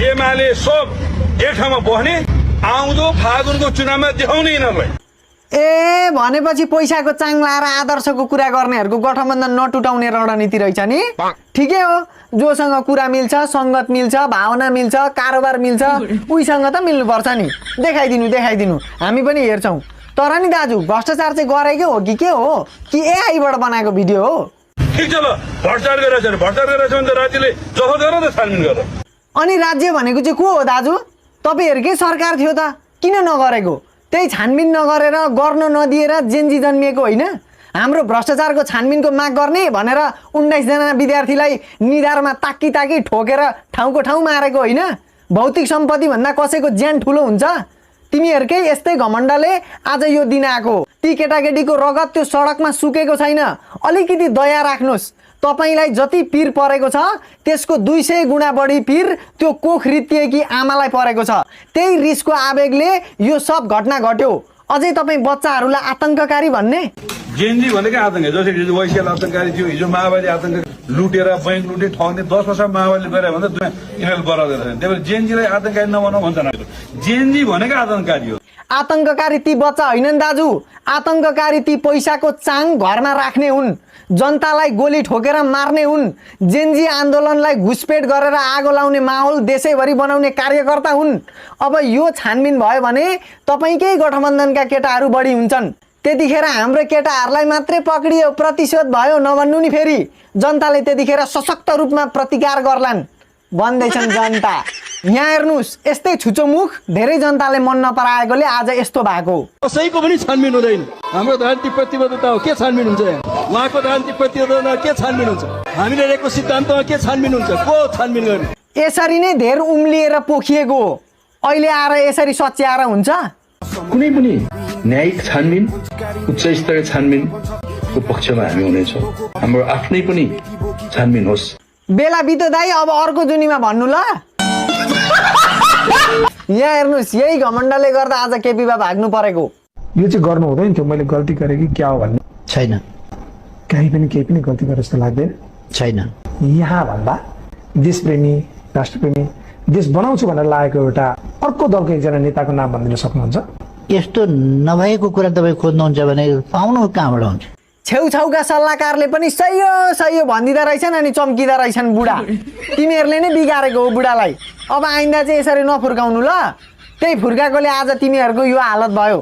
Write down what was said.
एमाले सब एक ठाउँमा बस्ने आउँदो फागुनको चुनावमा देखाउने यिनीहरूलाई ए भनेपछि पैसाको चाङ लाएर आदर्शको कुरा गर्नेहरूको गठबन्धन नटुटाउने रणनीति रहेछ नि ठिकै हो जोसँग कुरा मिल्छ संगत मिल्छ भावना मिल्छ कारोबार मिल्छ उहीसँग त मिल्नुपर्छ नि देखाइदिनु हामी पनि हेर्छौँ तर नि दाजु भ्रष्टाचार चाहिँ गरेको हो कि के हो कि एआईबाट बनाएको भिडियो हो ठिक छ ल भ्रष्टाचार गरिरहेछ भने त राज्यले जफत गर त छानबिन गर अनि राज्य भनेको चाहिँ को हो दाजु तपाईँहरूकै सरकार थियो त किन नगरेको त्यही छानबिन नगरेर गर्न नदिएर जेन्जी जन्मिएको होइन हाम्रो भ्रष्टाचारको छानबिनको माग गर्ने भनेर 19 जना विद्यार्थीलाई निधारमा ताकी ठोकेर ठाउँको ठाउँ मारेको होइन भौतिक सम्पत्ति भन्दा कसैको ज्यान ठुलो हुन्छ तिमीहरूकै यस्तै घमण्डले आज यो दिन आएको ती केटाकेटीको रगत त्यो सडकमा सुकेको छैन अलिकति दया राख्नुहोस् तपाईलाई जति पीर परेको छ त्यसको 200 गुणा बढी पीर त्यो कोख रित्तिएकी आमालाई परेको छ त्यही रिसको आवेगले यो सब घटना घट्यो अझै तपाईँ बच्चाहरूलाई आतंककारी भन्ने जेनजी भनेकै आतंक जसरी वैशाल आतंककारी थियो हिजो माओवादी आतंक लुटेर बैंक लुटे ठग्ने 10 वर्ष माओवादीले गरे भन्दा यिनीहरू बराबर छैन त्यही भएर जेनजीलाई आतंककारी नबनाऊ भन्छ जेनजी भनेकै आतंककारी हो आतंककारी ती बच्चा होइनन् दाजु आतंककारी ती पैसाको चाङ घरमा राख्ने हुन् जनतालाई गोली ठोकेर मार्ने हुन् जेनजी आन्दोलनलाई घुसपेट गरेर आगो लाउने माहौल देशैभरि बनाउने कार्यकर्ता हुन् अब यो छानबिन भयो भने तपाईकै गठबन्धनका केटाहरू बढी हुन्छन् त्यतिखेर हाम्रो केटाहरूलाई मात्रै पक्रियो प्रतिशोध भयो नभन्नु नि फेरि जनताले त्यतिखेर सशक्त रूपमा प्रतिकार गर्लान् भन्दैछन् जनता यहाँ हेर्नुस् यस्तै छुचो मुख धेरै जनताले मन नपराएकोले आज यस्तो भएको कसैको पनि छानबिन हुँदैन हाम्रो राजनीतिक प्रतिबद्धता हो के छानबिन हुन्छ उहाँको राजनीतिक प्रतिबद्धता के छानबिन हुन्छ हामीले लिएको सिद्धान्तमा के छानबिन हुन्छ को छानबिन गर्ने यसरी नै धेर उम्लिएर पोखिएको हो अहिले आएर यसरी सच्याएर हुन्छ कुनै पनि न्यायिक छानबिन उच्च स्तरीय छानबिनको पक्षमा हामी हुनेछौँ हाम्रो आफ्नै पनि छानबिन होस् बेला बितो दाइ अब अर्को जुनीमा भन्नु ल यहाँ हेर्नुहोस् यही घमण्डले गर्दा आज केपीबा भाग्नु परेको यो चाहिँ गर्नु हुँदैन थियो मैले गल्ती गरेँ कि क्या हो भन्ने छैन केही पनि गल्ती गरे जस्तो लाग्दैन छैन यहाँ भन्दा देशप्रेमी राष्ट्रप्रेमी देश बनाउँछु भनेर लागेको एउटा अर्को दलको एकजना नेताको नाम भनिदिन सक्नुहुन्छ यस्तो नभएको कुरा तपाईँ खोज्नुहुन्छ भने पाउनु कहाँबाट हुन्छ छेउछाउका सल्लाहकारले पनि सही हो भनिदिँदा रहेछन् अनि चम्किँदा रहेछन् बुढा तिमीहरूले नै बिगारेको हो बुढालाई अब आइन्दा चाहिँ यसरी नफुर्काउनु ल त्यही फुर्काएकोले आज तिमीहरूको यो हालत भयो